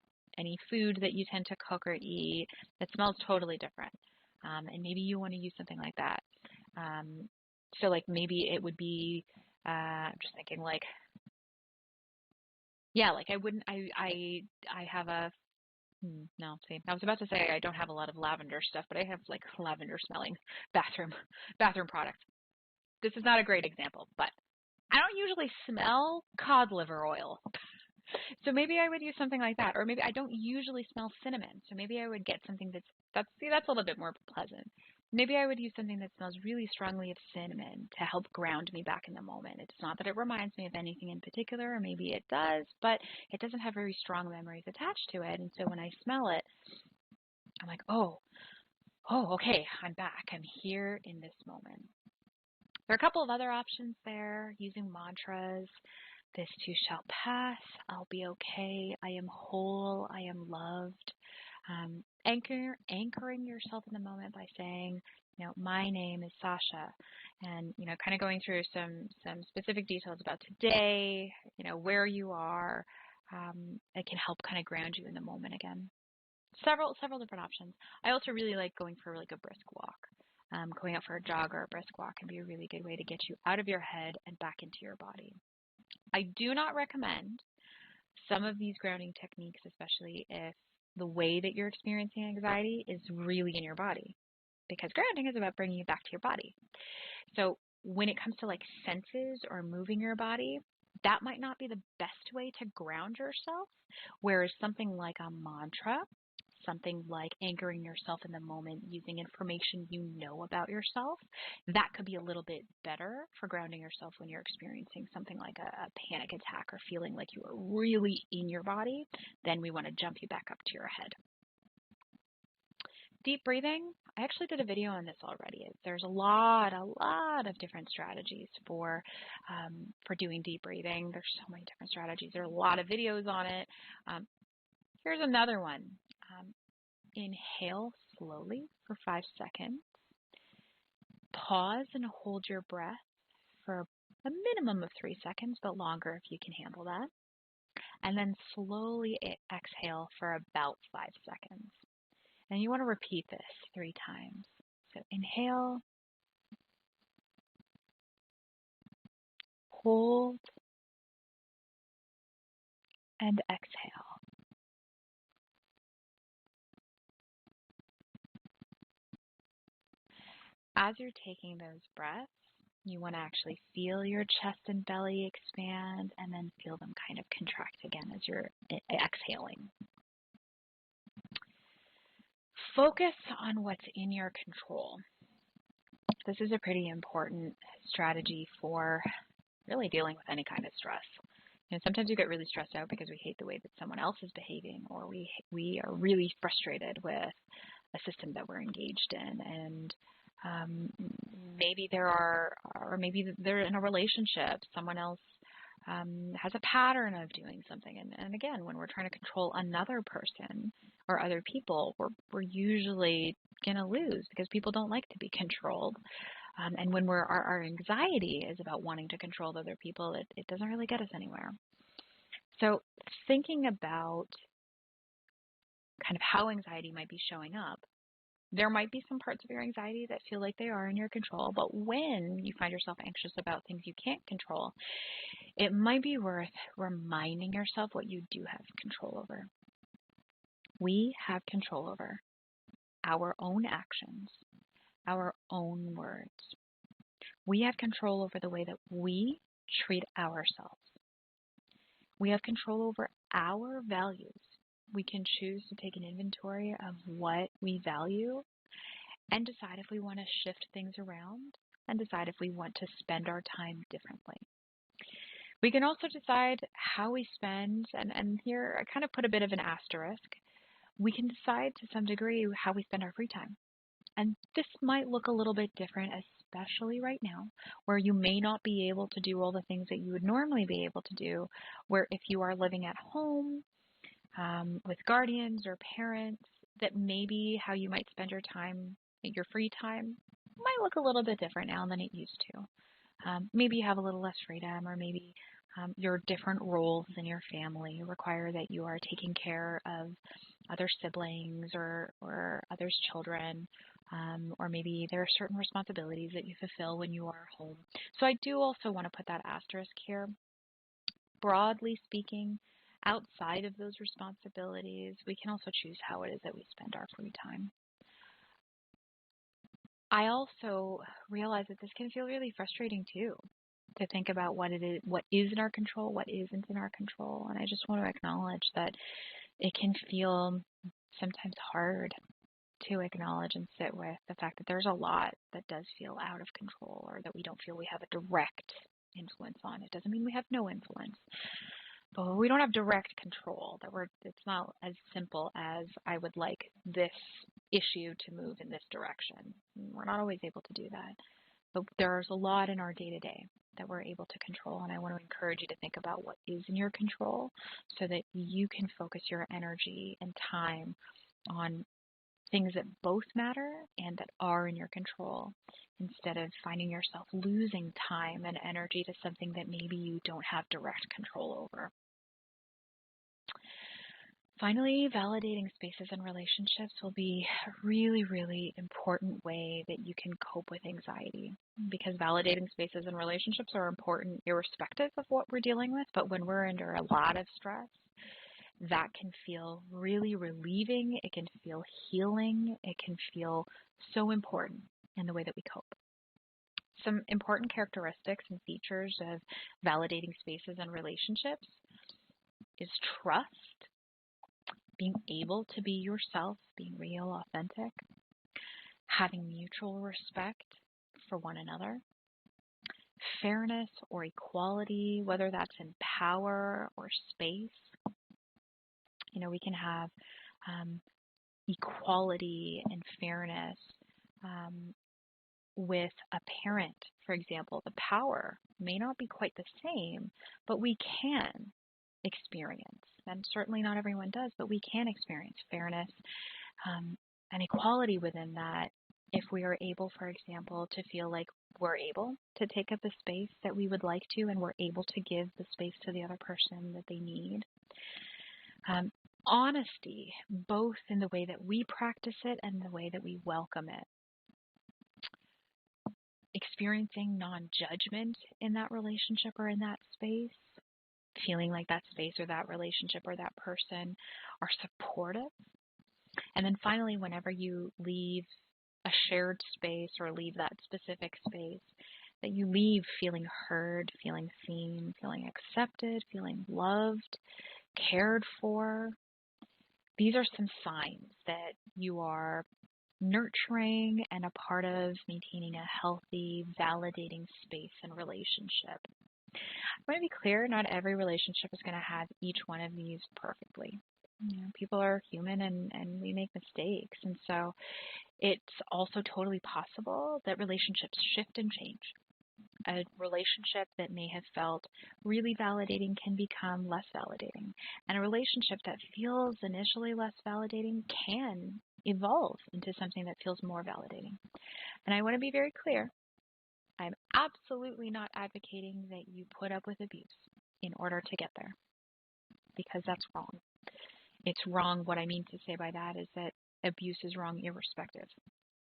food that you tend to cook or eat. It smells totally different, and maybe you want to use something like that. So like maybe it would be, I'm just thinking like, yeah, like I have a, no, see, I was about to say I don't have a lot of lavender stuff, but I have like lavender smelling bathroom products. This is not a great example, but I don't usually smell cod liver oil. So maybe I would use something like that, or maybe I don't usually smell cinnamon, so maybe I would get something that's a little bit more pleasant. Maybe I would use something that smells really strongly of cinnamon to help ground me back in the moment. It's not that it reminds me of anything in particular, or maybe it does, but it doesn't have very strong memories attached to it, and so when I smell it, I'm like, oh, okay, I'm back. I'm here in this moment. There are a couple of other options there, using mantras. This too shall pass. I'll be okay. I am whole. I am loved. Anchoring yourself in the moment by saying, my name is Sasha, and kind of going through some specific details about today, where you are. It can help kind of ground you in the moment again. Several different options. I also really like going for like a brisk walk. Going out for a jog or a brisk walk can be a really good way to get you out of your head and back into your body. I do not recommend some of these grounding techniques, especially if the way that you're experiencing anxiety is really in your body, because grounding is about bringing you back to your body. So when it comes to like senses or moving your body, that might not be the best way to ground yourself, whereas something like a mantra, something like anchoring yourself in the moment using information you know about yourself, that could be a little bit better for grounding yourself when you're experiencing something like a panic attack or feeling like you are really in your body. Then we want to jump you back up to your head. Deep breathing, I actually did a video on this already. There's a lot of different strategies for doing deep breathing. There's so many different strategies. There are a lot of videos on it. Here's another one. Inhale slowly for 5 seconds. Pause and hold your breath for a minimum of 3 seconds, but longer if you can handle that. And then slowly exhale for about 5 seconds. And you want to repeat this 3 times. So inhale, hold, and exhale. As you're taking those breaths, you want to actually feel your chest and belly expand and then feel them kind of contract again as you're exhaling. Focus on what's in your control. this is a pretty important strategy for really dealing with any kind of stress. Sometimes we get really stressed out because we hate the way that someone else is behaving, or we are really frustrated with a system that we're engaged in, and maybe maybe they're in a relationship. Someone else has a pattern of doing something, and again, when we're trying to control another person or other people, we're usually gonna lose because people don't like to be controlled. And when our anxiety is about wanting to control other people, it doesn't really get us anywhere. So thinking about kind of how anxiety might be showing up, there might be some parts of your anxiety that feel like they are in your control, but when you find yourself anxious about things you can't control, it might be worth reminding yourself what you do have control over. We have control over our own actions, our own words. We have control over the way that we treat ourselves. We have control over our values. We can choose to take an inventory of what we value and decide if we want to shift things around and decide if we want to spend our time differently. We can also decide how we spend, and here I kind of put a bit of an asterisk. We can decide to some degree how we spend our free time. And this might look a little bit different, especially right now, where you may not be able to do all the things that you would normally be able to do, where if you are living at home with guardians or parents, that maybe how you might spend your time, your free time, might look a little bit different now than it used to. Maybe you have a little less freedom, or maybe your different roles in your family require that you are taking care of other siblings or others' children, or maybe there are certain responsibilities that you fulfill when you are home. So I do also want to put that asterisk here. Broadly speaking, outside of those responsibilities, we can also choose how it is that we spend our free time. I also realize that this can feel really frustrating too, to think about what is in our control, what isn't in our control. And I just want to acknowledge that it can feel sometimes hard to acknowledge and sit with the fact that there's a lot that does feel out of control, or that we don't feel we have a direct influence on. It doesn't mean we have no influence, but we don't have direct control. It's not as simple as I would like this issue to move in this direction. We're not always able to do that. But there's a lot in our day-to-day that we're able to control, and I want to encourage you to think about what is in your control so that you can focus your energy and time on things that both matter and that are in your control, instead of finding yourself losing time and energy to something that maybe you don't have direct control over. Finally, validating spaces and relationships will be a really, really important way that you can cope with anxiety, because validating spaces and relationships are important irrespective of what we're dealing with. But when we're under a lot of stress, that can feel really relieving. It can feel healing. It can feel so important in the way that we cope. Some important characteristics and features of validating spaces and relationships is trust, being able to be yourself, being real, authentic, having mutual respect for one another, fairness or equality, whether that's in power or space. We can have equality and fairness with a parent, for example. The power may not be quite the same, but we can experience, and certainly not everyone does, but we can experience fairness and equality within that if we are able, for example, to feel like we're able to take up the space that we would like to, and we're able to give the space to the other person that they need. Honesty, both in the way that we practice it and the way that we welcome it. Experiencing non-judgment in that relationship or in that space. Feeling like that space or that relationship or that person are supportive. And then finally, whenever you leave a shared space or leave that specific space, that you leave feeling heard, feeling seen, feeling accepted, feeling loved, cared for. These are some signs that you are nurturing and a part of maintaining a healthy, validating space and relationship. I want to be clear, not every relationship is going to have each one of these perfectly. People are human and we make mistakes. And so it's also totally possible that relationships shift and change. A relationship that may have felt really validating can become less validating. And a relationship that feels initially less validating can evolve into something that feels more validating. And I want to be very clear. I'm absolutely not advocating that you put up with abuse in order to get there, because that's wrong. It's wrong. What I mean to say by that is that abuse is wrong irrespective.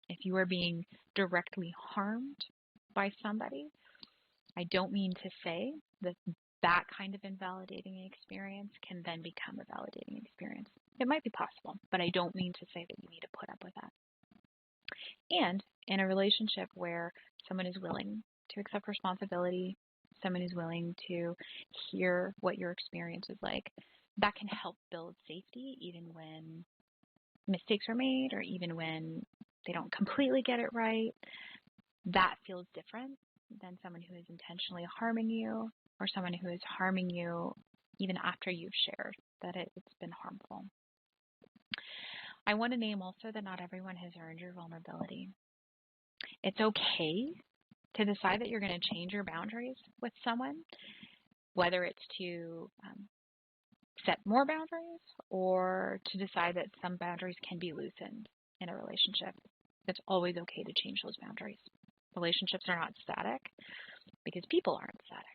If you are being directly harmed by somebody, I don't mean to say that that kind of invalidating experience can then become a validating experience. It might be possible, but I don't mean to say that you need to put up with that. And in a relationship where someone is willing to accept responsibility, someone is willing to hear what your experience is like, that can help build safety even when mistakes are made or even when they don't completely get it right. That feels different than someone who is intentionally harming you or someone who is harming you even after you've shared that it's been harmful. I want to name also that not everyone has earned your vulnerability. It's okay to decide that you're going to change your boundaries with someone, whether it's to set more boundaries or to decide that some boundaries can be loosened in a relationship. It's always okay to change those boundaries. Relationships are not static because people aren't static.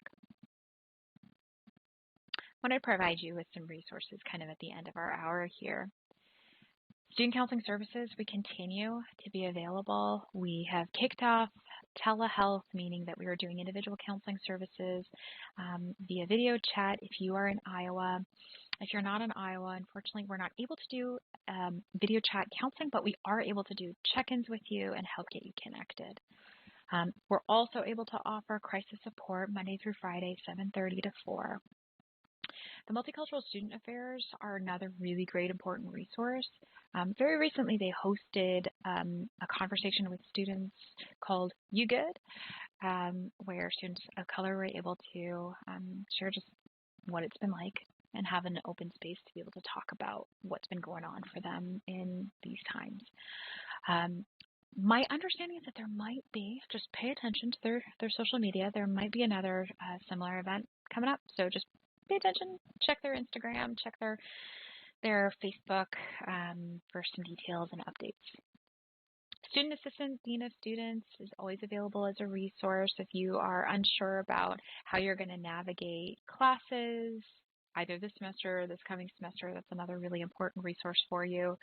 I want to provide you with some resources kind of at the end of our hour here. Student counseling services, we continue to be available. We have kicked off telehealth, meaning that we are doing individual counseling services via video chat if you are in Iowa. If you're not in Iowa, unfortunately, we're not able to do video chat counseling, but we are able to do check-ins with you and help get you connected. We're also able to offer crisis support Monday through Friday, 7:30 to 4. The Multicultural Student Affairs are another really great, important resource. Very recently, they hosted a conversation with students called You Good, where students of color were able to share just what it's been like and have an open space to be able to talk about what's been going on for them in these times. My understanding is that there might be, just pay attention to their social media, there might be another similar event coming up, so just pay attention, check their Instagram, check their Facebook for some details and updates. Student Assistant, Dean of Students is always available as a resource if you are unsure about how you're going to navigate classes, either this semester or this coming semester. That's another really important resource for you.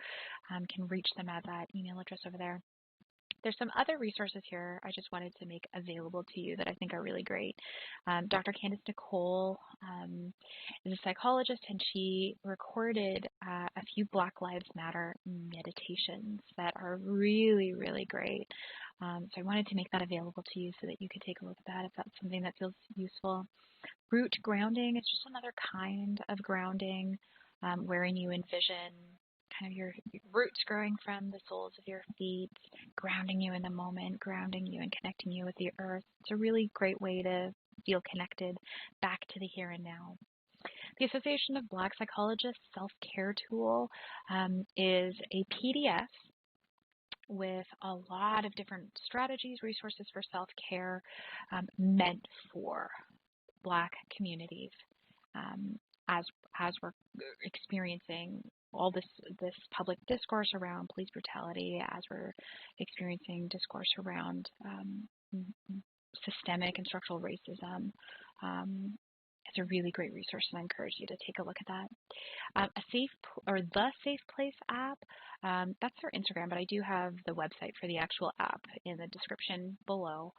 Can reach them at that email address over there. There's some other resources here I just wanted to make available to you that I think are really great. Dr. Candace Nicole is a psychologist, and she recorded a few Black Lives Matter meditations that are really, really great. So I wanted to make that available to you so that you could take a look at that if that's something that feels useful. Root grounding is just another kind of grounding wherein you envision kind of your roots growing from the soles of your feet, grounding you in the moment, grounding you and connecting you with the earth. It's a really great way to feel connected back to the here and now. The Association of Black Psychologists Self-Care Tool is a PDF with a lot of different strategies, resources for self-care meant for Black communities as we're experiencing all this public discourse around police brutality, as we're experiencing discourse around systemic and structural racism. It's a really great resource, and I encourage you to take a look at that. The Safe Place app, that's their Instagram, but I do have the website for the actual app in the description below,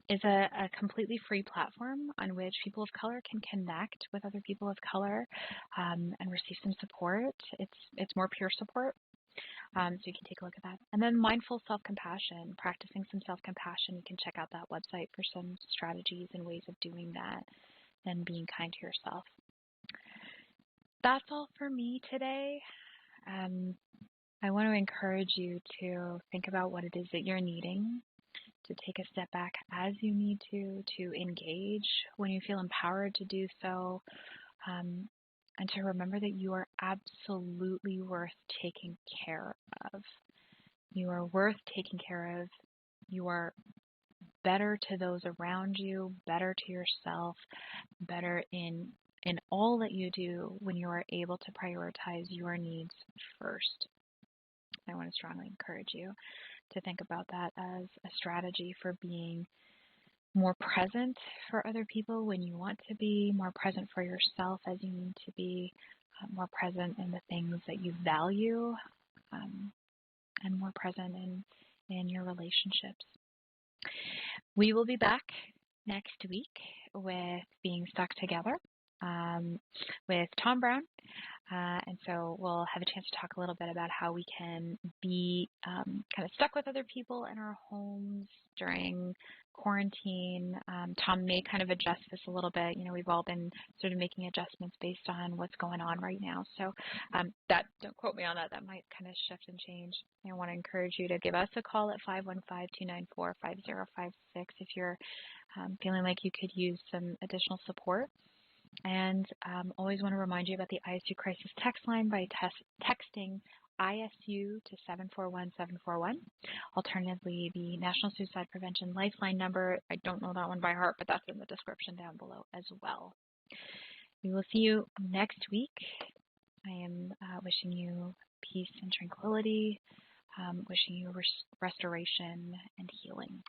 is a completely free platform on which people of color can connect with other people of color and receive some support. It's more peer support. So you can take a look at that. And then mindful self-compassion, practicing some self-compassion. You can check out that website for some strategies and ways of doing that and being kind to yourself. That's all for me today. I want to encourage you to think about what it is that you're needing, to take a step back as you need to engage when you feel empowered to do so, and to remember that you are absolutely worth taking care of. You are worth taking care of. You are better to those around you, better to yourself, better in all that you do when you are able to prioritize your needs first. I want to strongly encourage you to think about that as a strategy for being more present for other people when you want to be, more present for yourself as you need to be, more present in the things that you value, and more present in your relationships. We will be back next week with Being Stuck Together with Tom Brown. And so we'll have a chance to talk a little bit about how we can be kind of stuck with other people in our homes during quarantine. Tom may kind of adjust this a little bit. You know, we've all been sort of making adjustments based on what's going on right now. So that, don't quote me on that, that might kind of shift and change. I want to encourage you to give us a call at 515-294-5056 if you're feeling like you could use some additional support. And always want to remind you about the ISU Crisis Text line by texting ISU to 741-741. Alternatively, the National Suicide Prevention Lifeline number, I don't know that one by heart, but that's in the description down below as well. We will see you next week. I am wishing you peace and tranquility, wishing you restoration and healing.